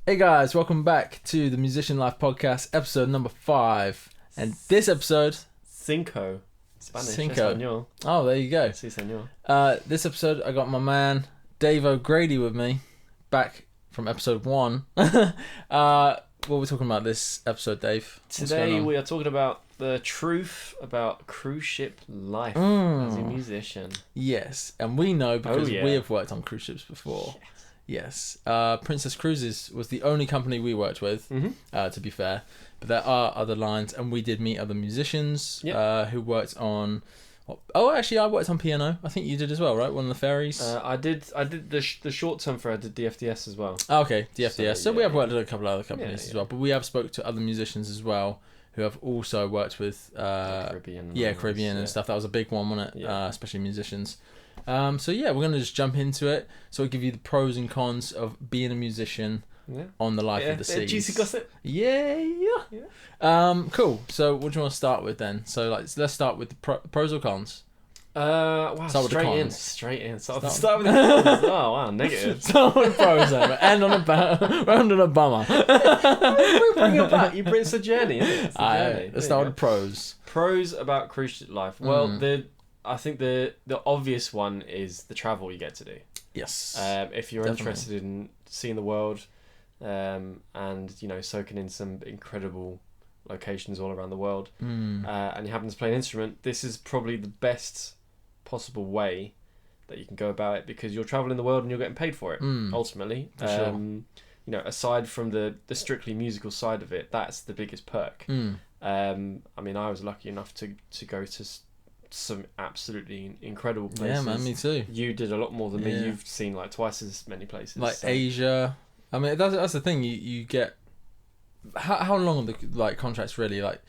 Hey guys, welcome back to the Musician Life Podcast, episode number 5. And this episode... Cinco. Spanish. Cinco. Español. Oh, there you go. Sí, señor. This episode, I got my man, Dave O'Grady with me, back from episode 1. What are we talking about this episode, Dave? Today we are talking about the truth about cruise ship life as a musician. Yes, and we know because yeah. we have worked on cruise ships before. Yes. Princess Cruises was the only company we worked with, to be fair. But there are other lines, and we did meet other musicians who worked on... Oh, actually, I worked on piano. I think you did as well, right? One of the ferries. I did the short term for I did DFDS as well. Oh, okay, DFDS. So we have worked with a couple of other companies as well. But we have spoke to other musicians as well who have also worked with... Caribbean. Caribbean and stuff. That was a big one, wasn't it? Yeah. Especially musicians. So yeah, we're going to just jump into it. So I'll give you the pros and cons of being a musician on the life of the seas. Juicy gossip. Yeah. Cool. So what do you want to start with then? So let's start with the pros or cons. Wow, Start with the straight in. Start with the cons. Oh wow, negative. Start with pros then, but end on a bummer. Bring it back. It's a journey, isn't it? It's a journey. Let's start with the pros. Pros about cruise ship life. Well, I think the obvious one is the travel you get to do. Yes. If you're interested in seeing the world, and soaking in some incredible locations all around the world, and you happen to play an instrument, this is probably the best possible way that you can go about it, because you're traveling the world and you're getting paid for it. Ultimately, for sure. Aside from the strictly musical side of it, that's the biggest perk. I was lucky enough to go to some absolutely incredible places. Yeah, man, me too. You did a lot more than me. You've seen like twice as many places, like Asia. I mean, that's the thing. You get how long are the contracts really like?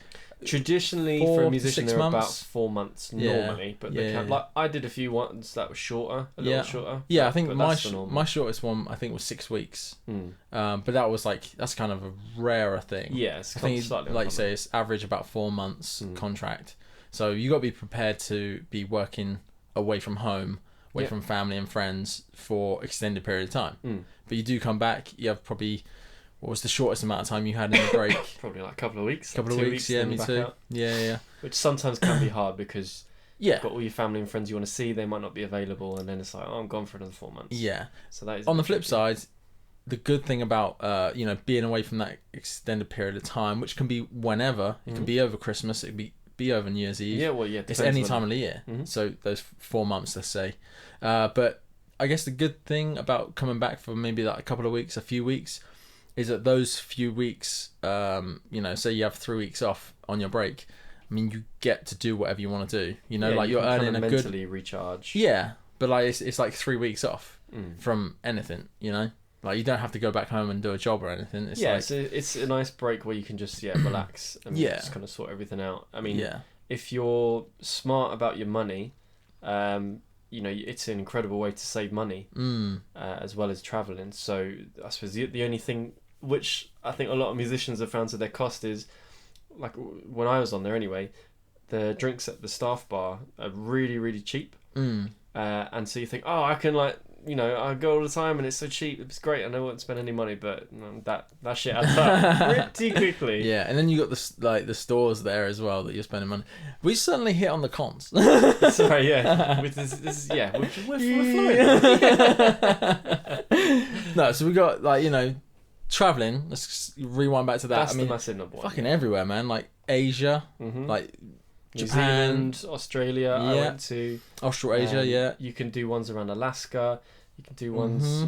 Traditionally, 4 for a to musician, 6 they're about months? 4 months normally, but they can. Like I did a few ones that were shorter, a little shorter. Yeah, I think my shortest one I think was 6 weeks. But that was that's kind of a rarer thing. Yeah, it's I think slightly like you say, it's average about 4 months contract. So you got to be prepared to be working away from home, away from family and friends for extended period of time. But you do come back. You have probably, what was the shortest amount of time you had in the break? Probably like a couple of weeks. Couple of weeks, yeah, me too. Out. Yeah. Which sometimes can be hard because you've got all your family and friends you want to see. They might not be available, and then it's like, oh, I'm gone for another 4 months. Yeah. So that is on the flip side. The good thing about being away from that extended period of time, which can be whenever, it can be over Christmas, it can be over New Year's Eve. Yeah, well, yeah. It's any time of the year. So those 4 months, let's say. But I guess the good thing about coming back for maybe like a couple of weeks, a few weeks, is that those few weeks, say you have 3 weeks off on your break, I mean, you get to do whatever you want to do. You're earning kind of a mentally good... recharge. Yeah, but it's like 3 weeks off from anything, Like, you don't have to go back home and do a job or anything. It's a nice break where you can just relax and just kind of sort everything out. I mean, if you're smart about your money, it's an incredible way to save money as well as traveling. So I suppose the only thing which I think a lot of musicians have found to their cost is, like when I was on there anyway, the drinks at the staff bar are really, really cheap. And so you think, oh, I can I go all the time and it's so cheap, it's great, and I won't spend any money, but that shit adds up pretty quickly. Yeah, and then you got the stores there as well that you're spending money. We certainly hit on the cons. Sorry, yeah. With this we're fluent. No, so we got traveling. Let's rewind back to that. That's the massive number one. Fucking everywhere, man. Like Asia, like Japan, New Zealand, Australia. I went to Australasia. You can do ones around Alaska. You can do ones,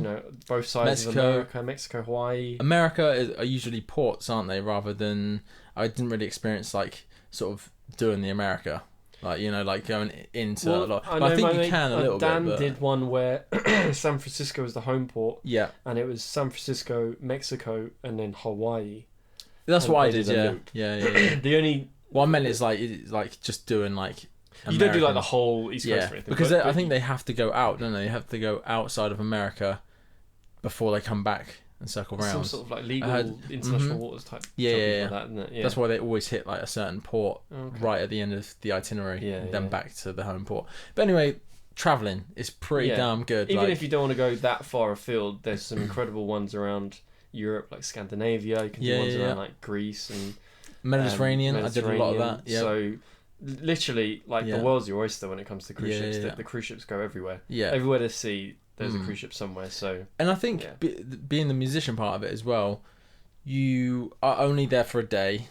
both sides of America, Mexico, Hawaii. America are usually ports, aren't they? Rather than, I didn't really experience sort of doing the America, going into a lot. But I think you can a little bit. Dan did one where San Francisco was the home port. Yeah. And it was San Francisco, Mexico, and then Hawaii. That's what I did. Yeah. The only. What I meant is like just doing American. You don't do the whole East Coast or anything. Because I think they have to go out, don't they? They have to go outside of America before they come back and circle around. Some sort of legal international waters type. Yeah. Like that, isn't it? Yeah. That's why they always hit a certain port right at the end of the itinerary, then back to the home port. But anyway, traveling is pretty damn good. Even if you don't want to go that far afield, there's some incredible ones around Europe, like Scandinavia. You can do ones around like Greece and Mediterranean. I did a lot of that. Yeah. So literally, like the world's your oyster when it comes to cruise ships. The cruise ships go everywhere. Yeah. Everywhere to see, there's a cruise ship somewhere. So. And I think being the musician part of it as well, you are only there for a day,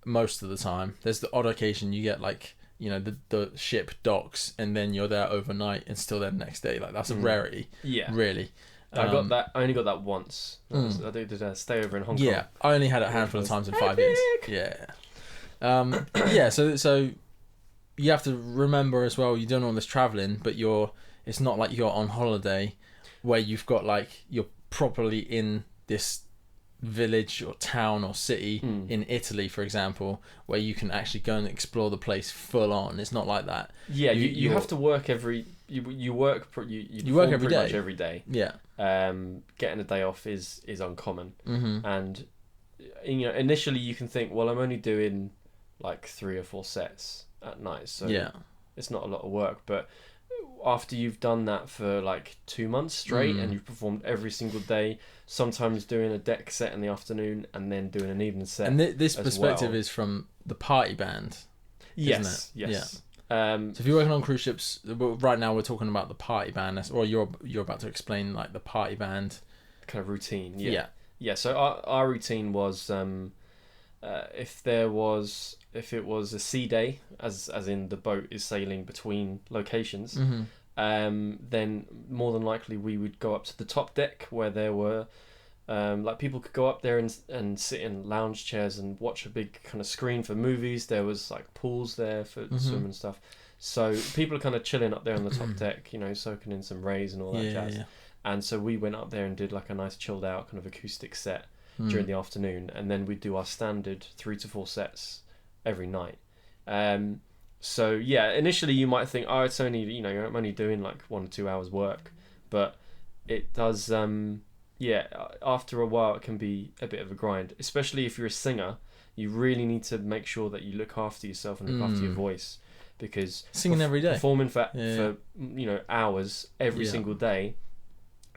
most of the time. There's the odd occasion you get like, you know, the ship docks and then you're there overnight and still there the next day. Like that's a rarity. Yeah. Really. I got that. I only got that once. I did a stay over in Hong Kong. Yeah, I only had it a handful of times in 5 years. Yeah. Yeah. So you have to remember as well. You're doing all this traveling, but it's not like you're on holiday, where you've got like you're properly in this village or town or city in Italy, for example, where you can actually go and explore the place full on. It's not like that. Yeah, you have to work you work every day. Much every day. Yeah. Getting a day off is uncommon, and you know, initially you can think, well, I'm only doing like 3 or 4 sets at night, so it's not a lot of work. But after you've done that for like 2 months straight and you've performed every single day, sometimes doing a deck set in the afternoon and then doing an evening set, and this perspective is from the party band, isn't it? Yes. So if you're working on cruise ships, right now we're talking about the party band, or you're about to explain like the party band kind of routine. Yeah. So our routine was if it was a sea day, as in the boat is sailing between locations, then more than likely we would go up to the top deck where there were like people could go up there and sit in lounge chairs and watch a big kind of screen for movies. There was like pools there for swim and stuff. So people are kind of chilling up there on the top deck, you know, soaking in some rays and all that jazz. Yeah. And so we went up there and did like a nice chilled out kind of acoustic set during the afternoon, and then we'd do our standard 3 to 4 sets every night. So yeah, initially you might think, oh, it's only, you know, I'm only doing like 1 or 2 hours work, but it does after a while it can be a bit of a grind, especially if you're a singer. You really need to make sure that you look after yourself and look after your voice, because singing every day, performing for you know, hours every single day,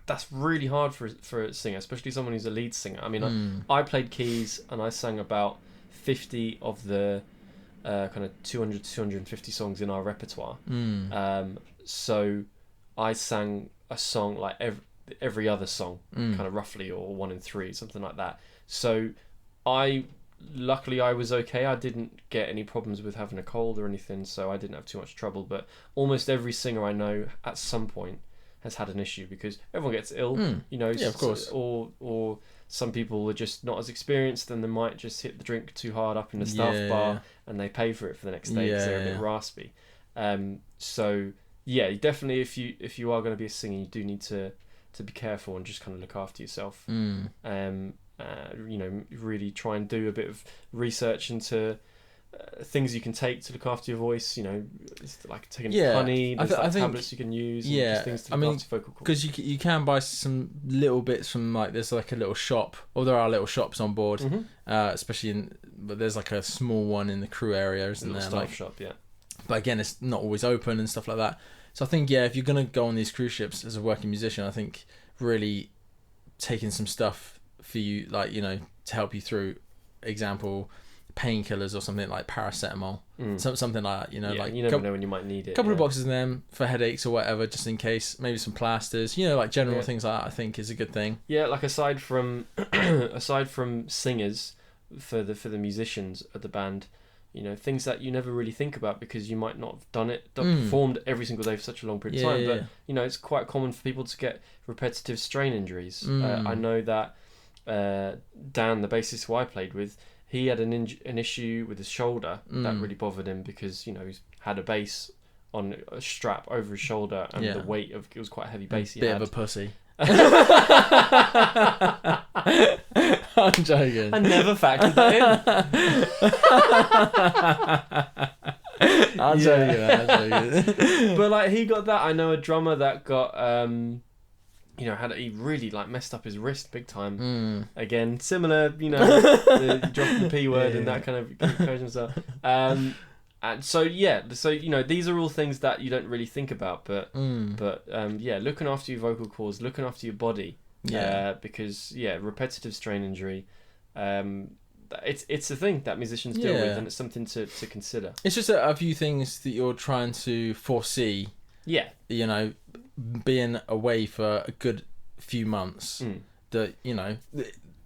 that's really hard for a singer, especially someone who's a lead singer. I mean, I played keys and I sang about 50 of the kind of 200 to 250 songs in our repertoire. So I sang a song like every other song, kind of roughly, or 1 in 3, something like that. So luckily I was okay. I didn't get any problems with having a cold or anything, so I didn't have too much trouble. But almost every singer I know at some point has had an issue, because everyone gets ill, you know. Yeah, of course. Or some people are just not as experienced, and they might just hit the drink too hard up in the staff bar, and they pay for it for the next day because they're a bit raspy. So yeah, definitely if you are going to be a singer, you do need to be careful and just kind of look after yourself. You know, really try and do a bit of research into things you can take to look after your voice. You know, it's like taking honey. There's I think tablets you can use. Yeah, just things to look after vocal cords. Because you can buy some little bits from, like, there's like a little shop, or there are little shops on board, especially but there's like a small one in the crew area, isn't there? Staff shop, yeah. But again, it's not always open and stuff like that. So I think, if you're gonna go on these cruise ships as a working musician, I think really taking some stuff for you, like, you know, to help you through, example, painkillers or something like paracetamol, something like that, you know, like you never know when you might need it. A couple of boxes of them for headaches or whatever, just in case. Maybe some plasters, you know, like general things like that, I think is a good thing. Yeah, like aside from singers, for the musicians of the band, you know, things that you never really think about because you might not have performed every single day for such a long period of time. But you know, it's quite common for people to get repetitive strain injuries. I know that Dan, the bassist who I played with, he had an issue with his shoulder that really bothered him, because, you know, he's had a bass on a strap over his shoulder, and the weight of it was quite a heavy bass. Bit of a pussy. I'm joking. I never factored that in. I'm joking. But like, he got that. I know a drummer that got you know, he really like messed up his wrist big time. Again, similar, you know, the dropping the P word and that kind of occasion stuff. And so you know, these are all things that you don't really think about, but looking after your vocal cords, looking after your body, Because repetitive strain injury, it's a thing that musicians deal with, and it's something to consider. It's just a few things that you're trying to foresee. Yeah. You know, being away for a good few months. That, you know,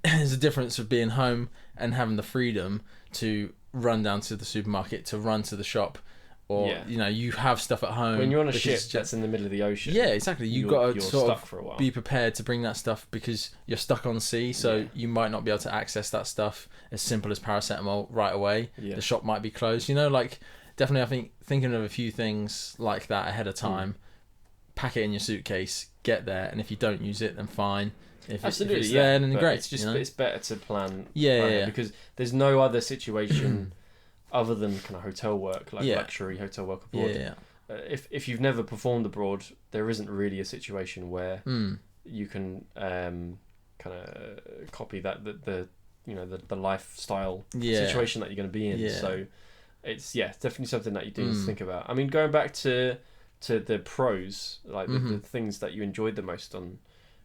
there's a difference of being home and having the freedom to run down to the supermarket, to run to the shop, or you know, you have stuff at home. When you're on a ship that's in the middle of the ocean, exactly, you've got to sort of for a while. Be prepared to bring that stuff, because you're stuck on sea, so you might not be able to access that stuff as simple as paracetamol right away. The shop might be closed, you know. Like, definitely, I think thinking of a few things like that ahead of time, pack it in your suitcase, get there, and if you don't use it, then fine. If Absolutely, it's there, then great. It's just, you know? It's better to plan. Yeah. Because there's no other situation other than kind of hotel work, like luxury hotel work abroad. If you've never performed abroad, there isn't really a situation where you can kind of copy that the lifestyle situation that you're going to be in. So it's definitely something that you do need to think about. I mean, going back to the pros, like the things that you enjoyed the most on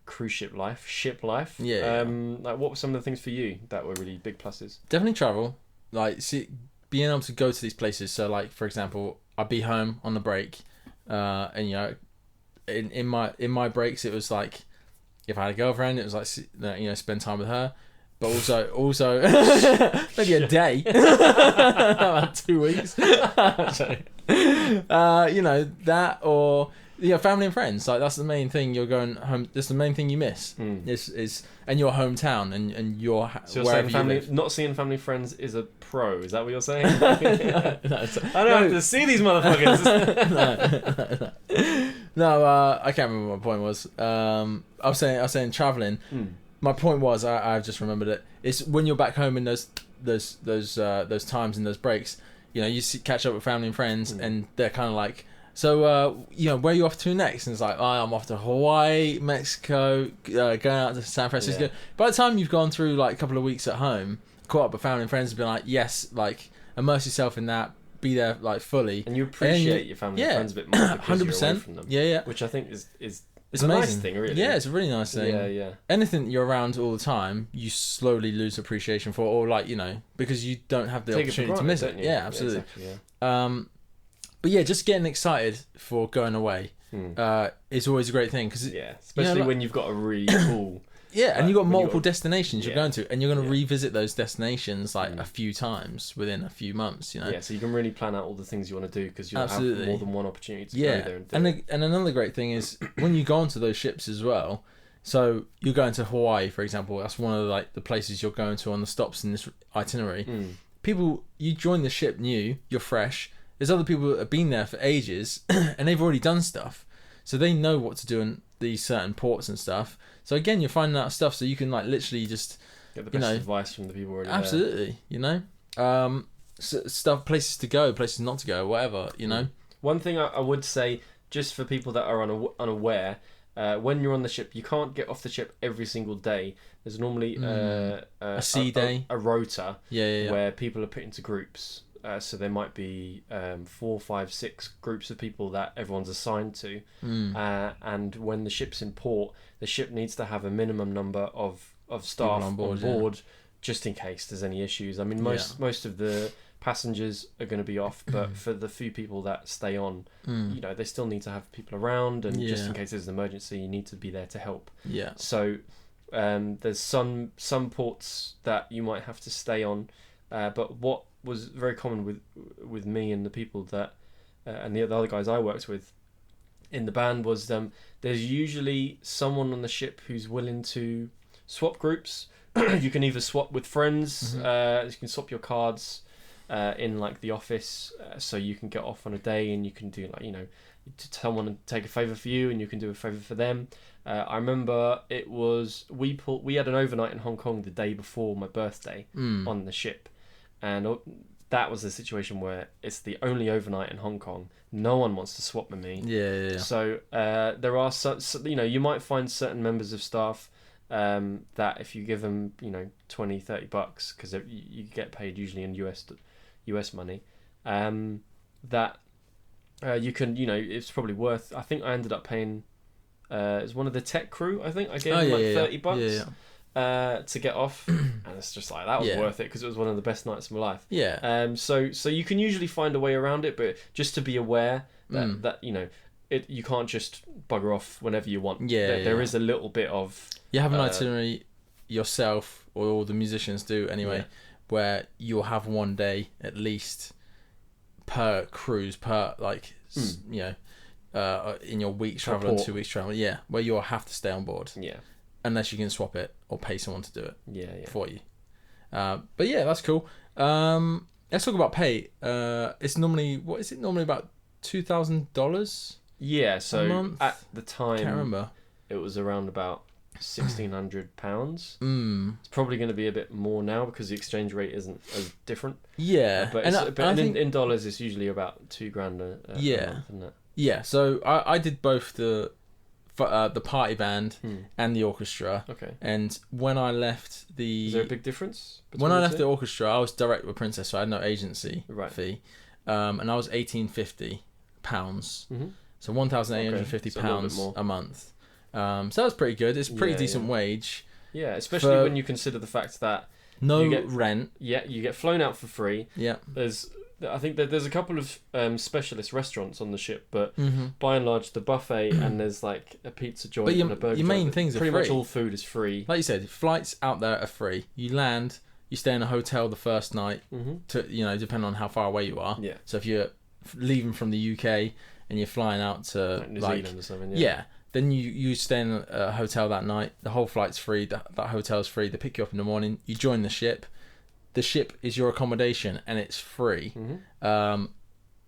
cruise ship life. Like, what were some of the things for you that were really big pluses? Definitely travel. Like, being able to go to these places. So, like, for example, I'd be home on the break, and you know, in my breaks, it was like, if I had a girlfriend, it was like, you know, spend time with her, but also maybe a day, about 2 weeks. You know, that, or family and friends. Like, that's the main thing. You're going home. That's the main thing you miss. Is and your hometown and your so you're wherever saying you live. Not seeing family friends is a pro. Is that what you're saying? I don't have to see these motherfuckers. No, I can't remember what my point was. I was saying traveling. My point was, I've just remembered it. It's when you're back home in those times and those breaks. You know, you catch up with family and friends, and they're kind of like, so, you know, where are you off to next? And it's like, I'm off to Hawaii, Mexico, going out to San Francisco. By the time you've gone through, like, a couple of weeks at home, caught up with family and friends, and been like, yes, like, immerse yourself in that, be there, like, fully. And you appreciate your family and friends a bit more because 100%. You're away from them. Yeah. Which I think is it's a amazing. Nice thing, really. Yeah, it's a really nice thing. Yeah. Anything you're around all the time, you slowly lose appreciation for, or, like, you know, because you don't have the opportunity to miss it. Yeah, absolutely. Yeah, exactly, But yeah, just getting excited for going away is always a great thing, because especially when you've got a really cool and you've got multiple destinations you're going to, and you're going to revisit those destinations like a few times within a few months. You know, so you can really plan out all the things you want to do, because you'll have more than one opportunity to go there and do it. And another great thing is when you go onto those ships as well. So you're going to Hawaii, for example. That's one of the places you're going to on the stops in this itinerary. People, you join the ship new, you're fresh. There's other people that have been there for ages and they've already done stuff. So they know what to do in these certain ports and stuff. So again, you're finding out stuff, so you can like literally just get the best advice from the people already absolutely there. You know, stuff, places to go, places not to go, whatever, you know. One thing I would say, just for people that are unaware, when you're on the ship, you can't get off the ship every single day. There's normally a sea day, a rota where people are put into groups. So there might be 4, 5, 6 groups of people that everyone's assigned to, and when the ship's in port, the ship needs to have a minimum number of staff on board just in case there's any issues. I mean, most of the passengers are going to be off, but for the few people that stay on, you know, they still need to have people around, and just in case there's an emergency, you need to be there to help. So there's some ports that you might have to stay on, but what was very common with me and the people that and the other guys I worked with in the band was there's usually someone on the ship who's willing to swap groups. You can either swap with friends, you can swap your cards in like the office, so you can get off on a day and you can do like, you know, someone and take a favour for you and you can do a favour for them. I remember it was we had an overnight in Hong Kong the day before my birthday on the ship. And that was a situation where it's the only overnight in Hong Kong. No one wants to swap with me. Yeah. So there are you know, you might find certain members of staff that if you give them, you know, $20-$30, because you get paid usually in US money, that you can, you know, it's probably worth. I think I ended up paying It's one of the tech crew. I think I gave him like $30 to get off, and it's just like that was worth it because it was one of the best nights of my life. Yeah. So you can usually find a way around it, but just to be aware that you know you can't just bugger off whenever you want. There is a little bit of you have an itinerary yourself, or all the musicians do anyway, where you'll have one day at least per cruise per you know in your week travel and 2 weeks travel, where you'll have to stay on board. Unless you can swap it or pay someone to do it for you. But yeah, that's cool. Let's talk about pay. It's normally, what is it normally, about $2,000? Yeah, so a month? At the time, Can't remember. It was around about £1,600. It's probably going to be a bit more now because the exchange rate isn't as different. Yeah, but in dollars, it's usually about $2,000 a month, isn't it? Yeah, so I did both the party band and the orchestra. Okay. And when I left is there a big difference when I left the orchestra, I was direct with Princess, so I had no agency fee. And I was £1,850. So £1,850 a month. So that was pretty good. It's a pretty decent wage. Yeah, especially when you consider the fact that rent. Yeah, you get flown out for free. Yeah. I think that there's a couple of specialist restaurants on the ship, but by and large the buffet and there's like a pizza joint and a burger joint. Your main things are free. Pretty much all food is free. Like you said, flights out there are free. You land, you stay in a hotel the first night, to depending on how far away you are. Yeah. So if you're leaving from the UK and you're flying out to like New Zealand or something. Then you stay in a hotel that night. The whole flight's free. That hotel's free. They pick you up in the morning. You join the ship. The ship is your accommodation and it's free.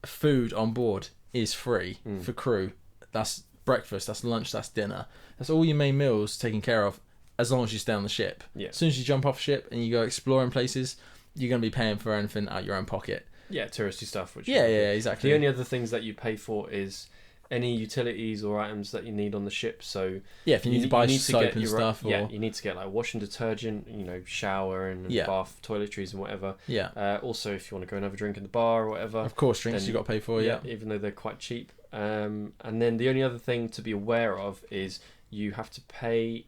Food on board is free for crew. That's breakfast, that's lunch, that's dinner. That's all your main meals taken care of as long as you stay on the ship. As soon as you jump off ship and you go exploring places, you're going to be paying for anything out your own pocket. Yeah, touristy stuff. Exactly. The only other things that you pay for is any utilities or items that you need on the ship. So if you need to buy soap and stuff, you need to get like washing detergent, shower and bath, toiletries and whatever. Also, if you want to go and have a drink in the bar or whatever, of course, drinks you got to pay for. Even though they're quite cheap. And then the only other thing to be aware of is you have to pay.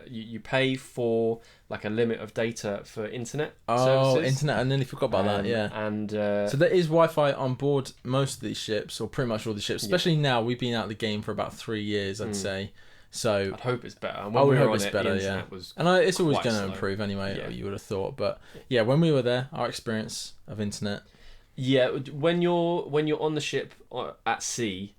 You pay for like a limit of data for internet services. Internet! I nearly forgot about that. Yeah, and so there is Wi-Fi on board most of these ships, or pretty much all the ships. Especially now, we've been out of the game for about 3 years, I'd say. So I'd hope it's better. I would hope it's better. It's always going to improve anyway. You would have thought, but when we were there, our experience of internet. Yeah, when you're on the ship at sea,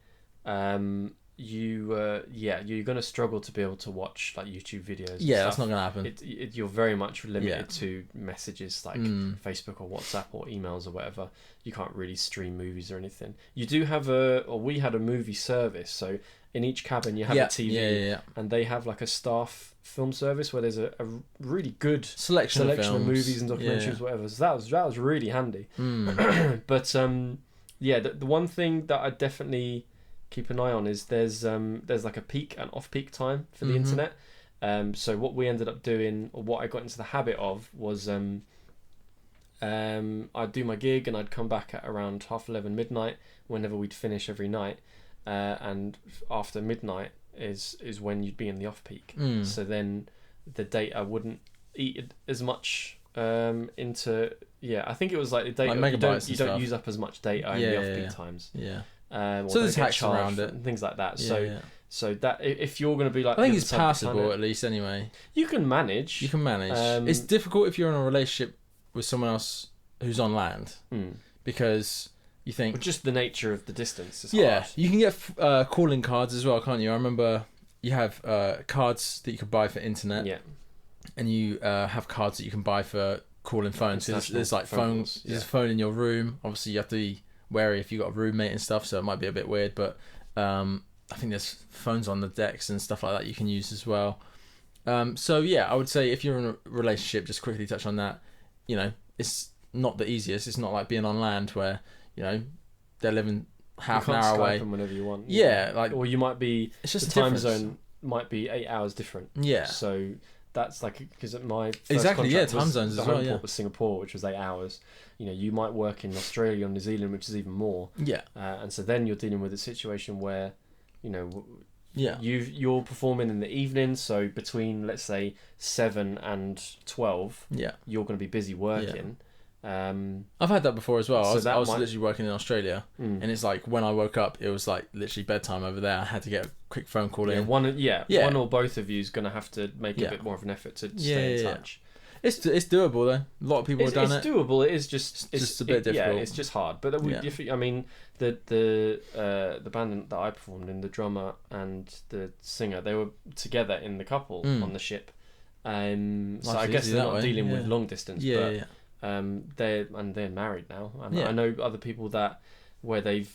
you're going to struggle to be able to watch like YouTube videos. That's not going to happen. You're very much limited to messages like Facebook or WhatsApp or emails or whatever. You can't really stream movies or anything. You do have we had a movie service. So in each cabin you have a TV, and they have like a staff film service where there's a really good selection of movies and documentaries, whatever. So that was really handy. But the one thing that I definitely keep an eye on is there's like a peak and off-peak time for the internet. So what we ended up doing, or what I got into the habit of, was I'd do my gig and I'd come back at around 11:30, midnight, whenever we'd finish every night, and after midnight is when you'd be in the off-peak. So then the data wouldn't eat as much into I think it was like the data, like you don't use up as much data in the off-peak times. So there's hacks around it and things like that. So that if you're going to be like, I think it's passable at least anyway. You can manage. It's difficult if you're in a relationship with someone else who's on land, because you think just the nature of the distance is hard. You can get calling cards as well, can't you? I remember you have cards that you could buy for internet, and you have cards that you can buy for calling phones. So there's like phones. There's a phone in your room. Obviously, you have to be wary if you got a roommate and stuff, so it might be a bit weird, but I think there's phones on the decks and stuff like that you can use as well. So I would say if you're in a relationship, just quickly touch on that, it's not the easiest. It's not like being on land where they're living half an hour away. Them whenever you want. Or you might be, it's just the time zone might be 8 hours different. So that's like, because my first contract time zones as well. The home port was Singapore, which was 8 hours. You might work in Australia or New Zealand, which is even more. And so then you're dealing with a situation where, Yeah. You're performing in the evening, so between, let's say, 7 and 12, you're going to be busy working. I've had that before as well. So I was literally working in Australia, Mm. and it's like when I woke up, it was like literally bedtime over there. I had to get a quick phone call in. One or both of you is going to have to make a bit more of an effort to stay in touch. It's doable though. A lot of people have done it. It's doable. It is just a bit difficult. Yeah, it's just hard. But I mean, the band that I performed in, the drummer and the singer, they were together in the couple on the ship. So I guess they're not dealing with long distance. They're married now. And I know other people where they've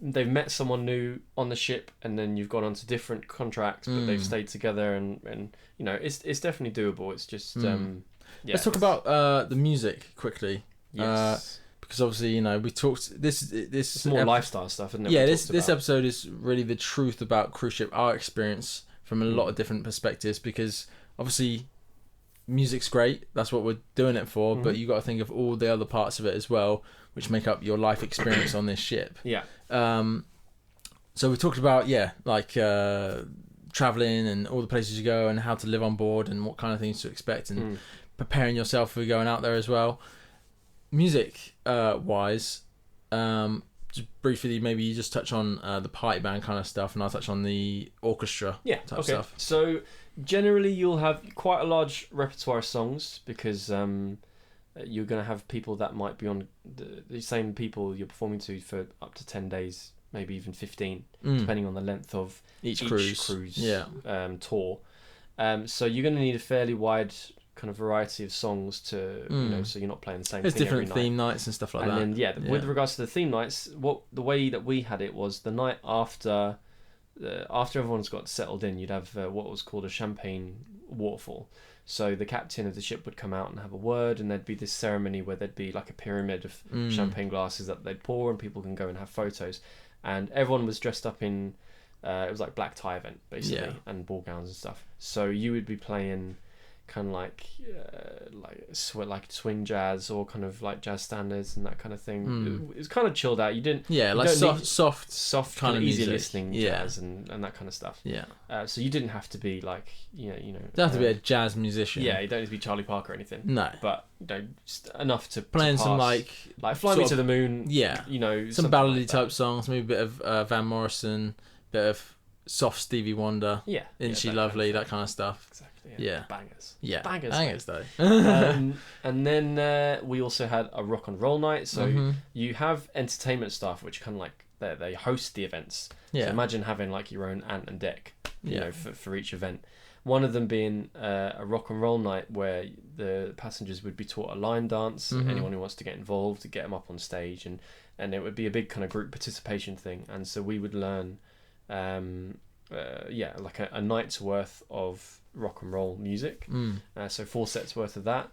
met someone new on the ship, and then you've gone on to different contracts, but they've stayed together, and it's definitely doable. It's just let's talk about the music quickly. Yes. Because obviously we talked this it's more lifestyle stuff, isn't it? Yeah, this episode is really the truth about cruise ship, our experience from a lot of different perspectives, because obviously music's great, that's what we're doing it for, but you got to think of all the other parts of it as well, which make up your life experience on this ship. So we talked about traveling and all the places you go and how to live on board and what kind of things to expect and preparing yourself for going out there as well. Music wise, just briefly, maybe you just touch on the party band kind of stuff, and I'll touch on the orchestra type stuff. So generally you'll have quite a large repertoire of songs, because you're going to have people that might be on the same people you're performing to for up to 10 days, maybe even 15, depending on the length of each cruise tour. So you're going to need a fairly wide kind of variety of songs to so you're not playing the same There's thing different every night. theme nights and stuff like that. And then with regards to the theme nights, the way that we had it was the night after everyone's got settled in, you'd have what was called a champagne waterfall. So the captain of the ship would come out and have a word, and there'd be this ceremony where there'd be like a pyramid of champagne glasses that they'd pour, and people can go and have photos. And everyone was dressed up in it was like black tie event basically, and ball gowns and stuff. So you would be playing kind of like swing jazz, or kind of like jazz standards and that kind of thing. It was kind of chilled out. You didn't soft kind of easy listening jazz and that kind of stuff. So you didn't have to be like you don't have to be a jazz musician. You don't need to be Charlie Parker or anything. No, but just enough to playing to pass, some like Fly Me to the Moon. Some ballady like type songs, maybe a bit of Van Morrison, bit of soft Stevie Wonder. Isn't She Lovely? That kind of stuff. Exactly. Bangers. Bangers though. And then we also had a rock and roll night. So you have entertainment staff, which kind of like they host the events. So imagine having like your own ant and deck, for each event. One of them being a rock and roll night where the passengers would be taught a line dance. Anyone who wants to get involved, to get them up on stage, and it would be a big kind of group participation thing. And so we would learn, like a night's worth of rock and roll music. So 4 sets worth of that.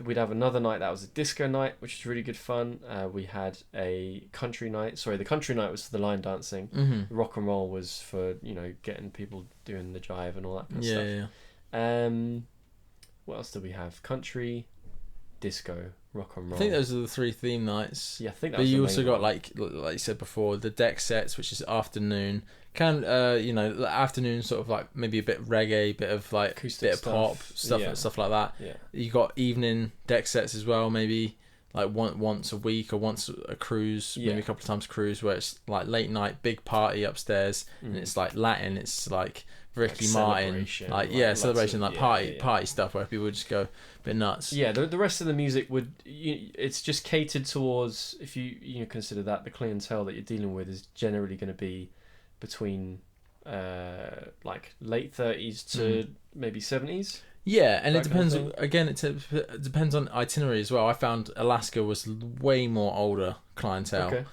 We'd have another night that was a disco night, which was really good fun. We had a country night. Sorry, the country night was for the line dancing. Rock and roll was for getting people doing the jive and all that kind of stuff. What else did we have? Country, disco, rock and roll. I think those are the 3 theme nights. Yeah, I think. But you also got like you said before, the deck sets, which is afternoon. Afternoon sort of like maybe a bit reggae, bit of like acoustic bit of pop stuff like that. You got evening deck sets as well, maybe like once a week or once a cruise, maybe a couple of times a cruise, where it's like late night big party upstairs, and it's like Latin, it's like Ricky Martin, celebration, like party stuff where people would just go a bit nuts. The rest of the music it's just catered towards, if you consider that the clientele that you're dealing with is generally going to be between like late 30s to maybe 70s. And it depends again. It depends on itinerary as well. I found Alaska was way more older clientele.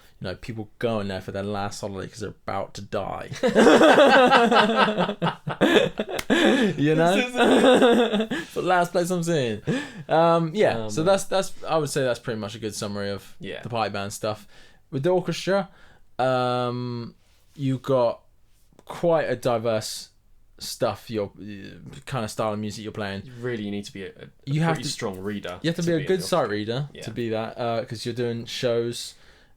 People going there for their last holiday because they're about to die. But last place I'm seeing. So that's I would say that's pretty much a good summary of the party band stuff. With the orchestra, you got quite a diverse stuff, your kind of style of music you're playing. You need to be a strong reader. You have to be a good sight reader to be that, because you're doing shows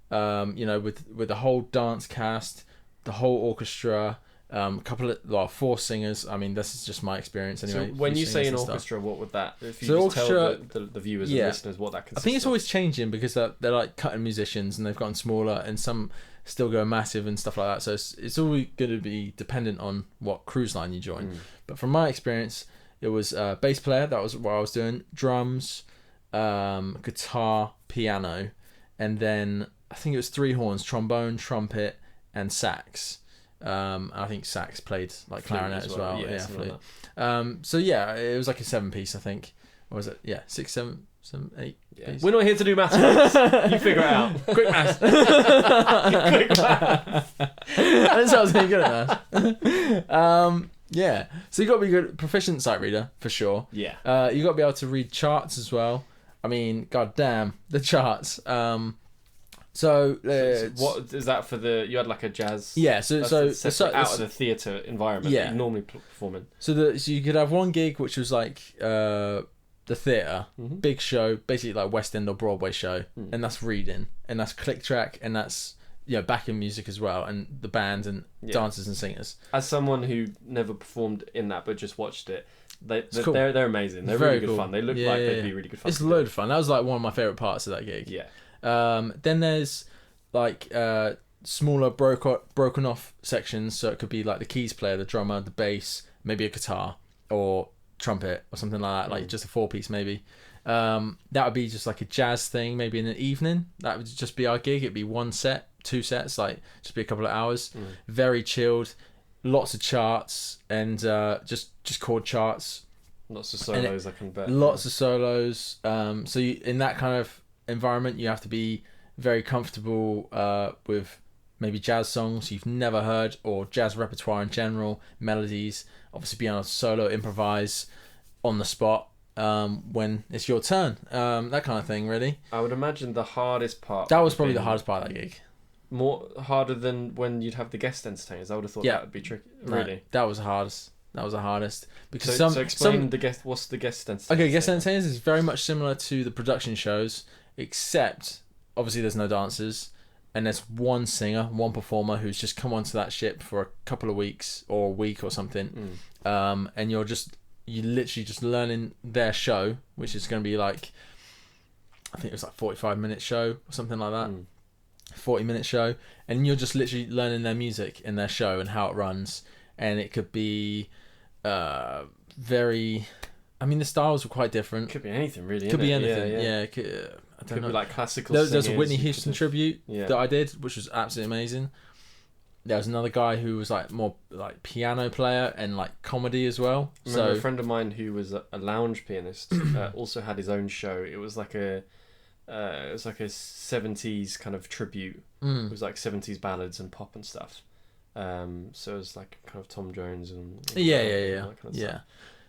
with the whole dance cast, the whole orchestra. Four singers. I mean, this is just my experience anyway. So when you say an orchestra, what would that? If you so just tell the viewers and listeners what that consists I think it's of. always changing because they're like cutting musicians and they've gotten smaller and some still go massive and stuff like that. So it's always going to be dependent on what cruise line you join. But from my experience, it was bass player. That was what I was doing. Drums, guitar, piano, and then I think it was 3 horns: trombone, trumpet, and sax. I think sax played like clarinet as well. Yeah, flute. So yeah, it was like a 7-piece, I think. Or was it? Yeah, 6, 7, 8. Yeah. We're not here to do maths. You figure it out. Quick maths. Quick maths. I didn't say I was any good at maths. Yeah. So you got to be good, proficient sight reader for sure. Yeah. You got to be able to read charts as well. I mean, goddamn the charts. So what is that for you had like a jazz? Yeah, so out of the theatre environment that you normally perform in. So you could have one gig which was like the theatre, big show, basically like West End or Broadway show, and that's reading, and that's click track, and that's backing music as well, and the band and dancers and singers. As someone who never performed in that but just watched it, cool. They're amazing. They're very really good fun. They look like they'd be really good fun. It's a load of fun. That was like one of my favourite parts of that gig. Yeah. Then there's like smaller broken off sections, so it could be like the keys player, the drummer, the bass, maybe a guitar or trumpet or something like that, like just a 4-piece maybe. That would be just like a jazz thing, maybe in the evening. That would just be our gig. It'd be 1 set, 2 sets, like just be a couple of hours. Very chilled, lots of charts and just chord charts. Lots of solos, I can bet. Lots of solos. So in that kind of environment, you have to be very comfortable with maybe jazz songs you've never heard or jazz repertoire in general, melodies. Obviously, be able to solo, improvise on the spot when it's your turn. That kind of thing, really. I would imagine the hardest part. That was probably the hardest part of that gig. More harder than when you'd have the guest entertainers. I would have thought that would be tricky. Really, no, that was the hardest. That was the hardest because so explain the guest. What's the guest entertainers? Okay, guest entertainers is very much similar to the production shows, except obviously there's no dancers and there's one singer, one performer who's just come onto that ship for a couple of weeks or a week or something, and you're literally just learning their show, which is going to be like, I think it was like 45-minute show or something like that. 40-minute show, and you're just literally learning their music and their show and how it runs. And it could be very, I mean, the styles were quite different. Could be anything, really. Could be anything. Yeah. I don't know. Be like classical. There's a Whitney Houston tribute that I did, which was absolutely amazing. There was another guy who was like more like piano player and like comedy as well. I remember a friend of mine who was a lounge pianist also had his own show. It was like a 70s kind of tribute. It was like 70s ballads and pop and stuff. So it was like kind of Tom Jones and all that kind of stuff.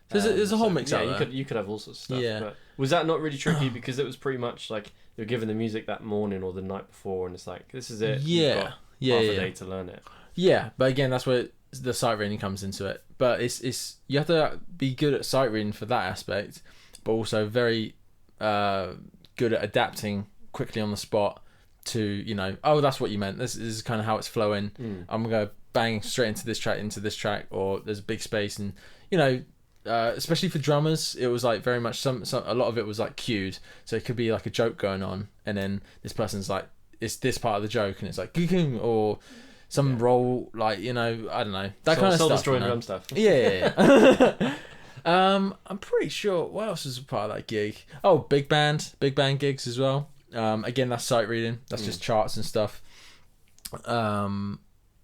There's a whole mix out there. You could have all sorts of stuff. Yeah. But was that not really tricky because it was pretty much like you're given the music that morning or the night before, and it's like this is it. You've got half a day to learn it. Yeah, but again, that's where the sight reading comes into it. But it's you have to be good at sight reading for that aspect, but also very good at adapting quickly on the spot to, oh, that's what you meant. This is kind of how it's flowing. I'm going to bang straight into this track, or there's a big space. And, especially for drummers, it was like very much a lot of it was like cued. So it could be like a joke going on, and then this person's like, it's this part of the joke, and it's like, or some roll, like, I don't know. That kind of stuff. Soul-destroying drum stuff. Yeah. I'm pretty sure, what else is a part of that gig? Oh, big band gigs as well. Again, that's sight reading. That's just charts and stuff.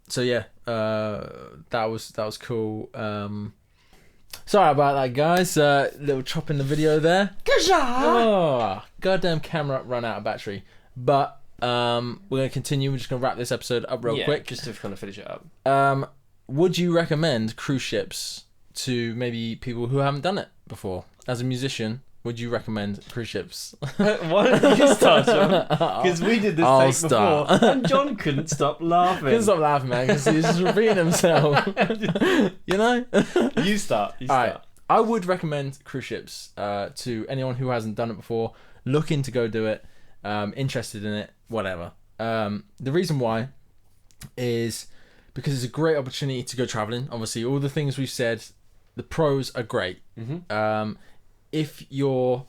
So yeah, that was cool. Sorry about that, guys. Little chop in the video there. Oh, goddamn camera run out of battery. But we're gonna continue. We're just gonna wrap this episode up real quick. Just to kind of finish it up. Would you recommend cruise ships to maybe people who haven't done it before? As a musician, would you recommend cruise ships? Why don't you start, John? Because we did this take before, and John couldn't stop laughing. Couldn't stop laughing, man, because he's just repeating himself. You start. All right. I would recommend cruise ships to anyone who hasn't done it before, looking to go do it, interested in it, whatever. The reason why is because it's a great opportunity to go traveling. Obviously, all the things we've said, the pros are great. If you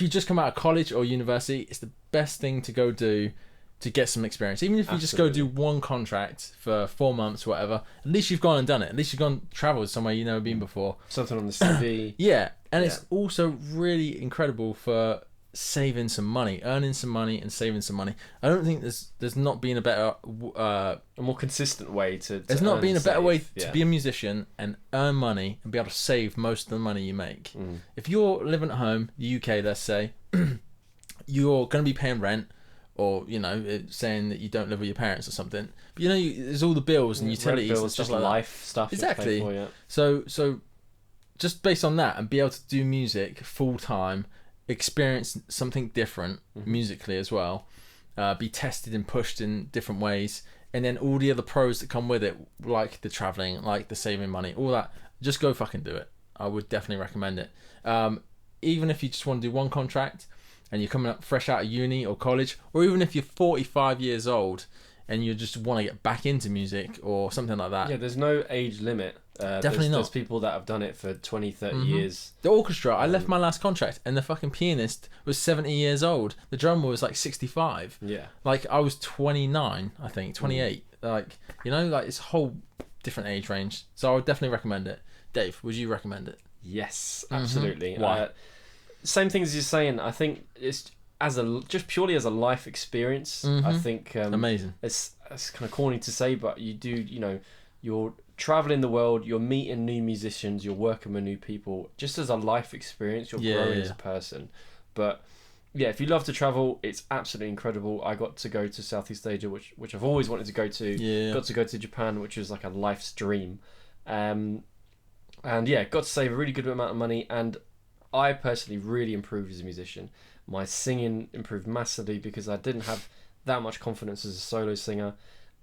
just come out of college or university, it's the best thing to go do to get some experience. Even if you just go do one contract for 4 months, whatever, at least you've gone and done it. At least you've gone traveled somewhere you've never been before. Something on the CV. Yeah, and it's also really incredible for saving some money, earning some money and saving some money. I don't think there's not been a better a more consistent way to there's not been a better way to yeah. be a musician and earn money and be able to save most of the money you make. If you're living at home, the UK, let's say, you're going to be paying rent, or it's saying that you don't live with your parents or something, but there's all the bills and utilities bills, and stuff just like life that. stuff Exactly. For, yeah. So just based on that and be able to do music full time, experience something different musically as well, be tested and pushed in different ways, and then all the other pros that come with it, like the traveling, like the saving money, all that, just go fucking do it. I would definitely recommend it. Even if you just want to do one contract and you're coming up fresh out of uni or college, or even if you're 45 years old and you just want to get back into music or something like that. Yeah, there's no age limit. Definitely not. There's people that have done it for 20, 30 years. The orchestra, I left my last contract and the fucking pianist was 70 years old. The drummer was like 65. Yeah. Like I was 29, I think, 28. Like it's a whole different age range. So I would definitely recommend it. Dave, would you recommend it? Yes, absolutely. Why? Same things as you're saying. I think it's just purely as a life experience. I think amazing. It's kind of corny to say, but you do. You're traveling the world. You're meeting new musicians. You're working with new people. Just as a life experience, you're growing as a person. But yeah, if you love to travel, it's absolutely incredible. I got to go to Southeast Asia, which I've always wanted to go to. Yeah. Got to go to Japan, which was like a life's dream. And yeah, got to save a really good amount of money, and I personally really improved as a musician. My singing improved massively because I didn't have that much confidence as a solo singer,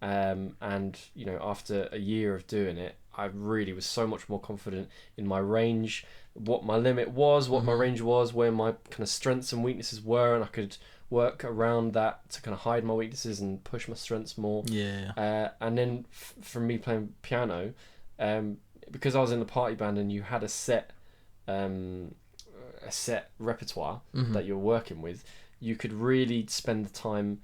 and after a year of doing it, I really was so much more confident in my range, what my limit was, what my range was, where my kind of strengths and weaknesses were, and I could work around that to kind of hide my weaknesses and push my strengths more. Yeah. And then from me playing piano, because I was in the party band and you had a set repertoire that you're working with, you could really spend the time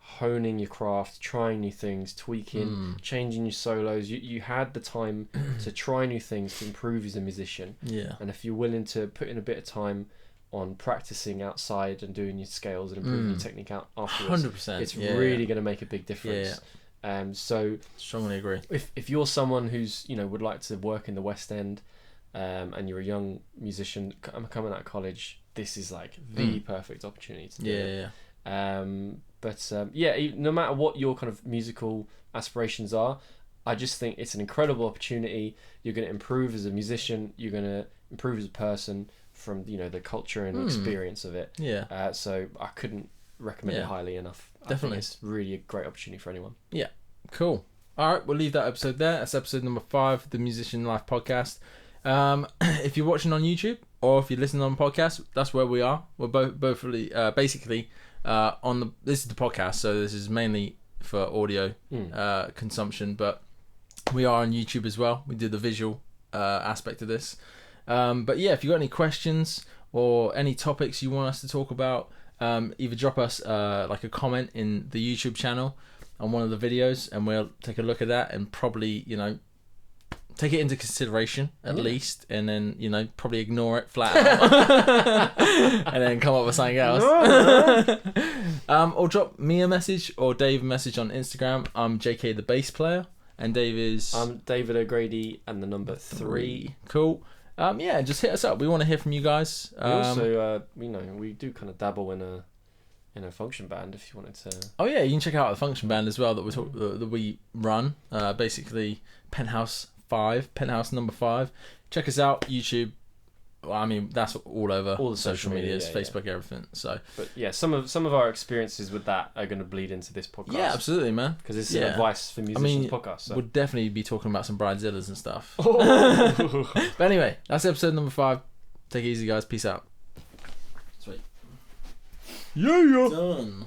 honing your craft, trying new things, tweaking, changing your solos. You had the time to try new things to improve as a musician. Yeah. And if you're willing to put in a bit of time on practicing outside and doing your scales and improving your technique out afterwards, 100%. it's really going to make a big difference. So strongly agree. If you're someone who's would like to work in the West End, and you're a young musician coming out of college, this is like the perfect opportunity to do it. No matter what your kind of musical aspirations are, I just think it's an incredible opportunity. You're going to improve as a musician. You're going to improve as a person from the culture and experience of it. So I couldn't recommend it highly enough. Definitely. I think it's really a great opportunity for anyone. Yeah, cool. All right, we'll leave that episode there. That's episode number 5 of the Musician Life podcast. If you're watching on YouTube or if you're listening on podcast, that's where we are. We're both really, basically this is the podcast, so this is mainly for audio consumption, but we are on YouTube as well. We do the visual aspect of this. But yeah, if you've got any questions or any topics you want us to talk about, either drop us like a comment in the YouTube channel on one of the videos, and we'll take a look at that and probably take it into consideration at least, and then probably ignore it flat out and then come up with something else. Or drop me a message or Dave a message on Instagram. I'm JK the bass player, and Dave is I'm David O'Grady and the number 3. Cool. Just hit us up. We want to hear from you guys. We also we do kind of dabble in a function band if you wanted to. Oh yeah, you can check out the function band as well that we run. Basically Penthouse number 5. Check us out, YouTube. Well, I mean, that's all over all the social medias, Facebook, everything. So, but yeah, some of our experiences with that are going to bleed into this podcast. Yeah, absolutely, man. Because it's an advice for musicians podcast. So. We'll definitely be talking about some bridezillas and stuff. But anyway, that's episode number 5. Take it easy, guys. Peace out. Sweet. Yeah. Done.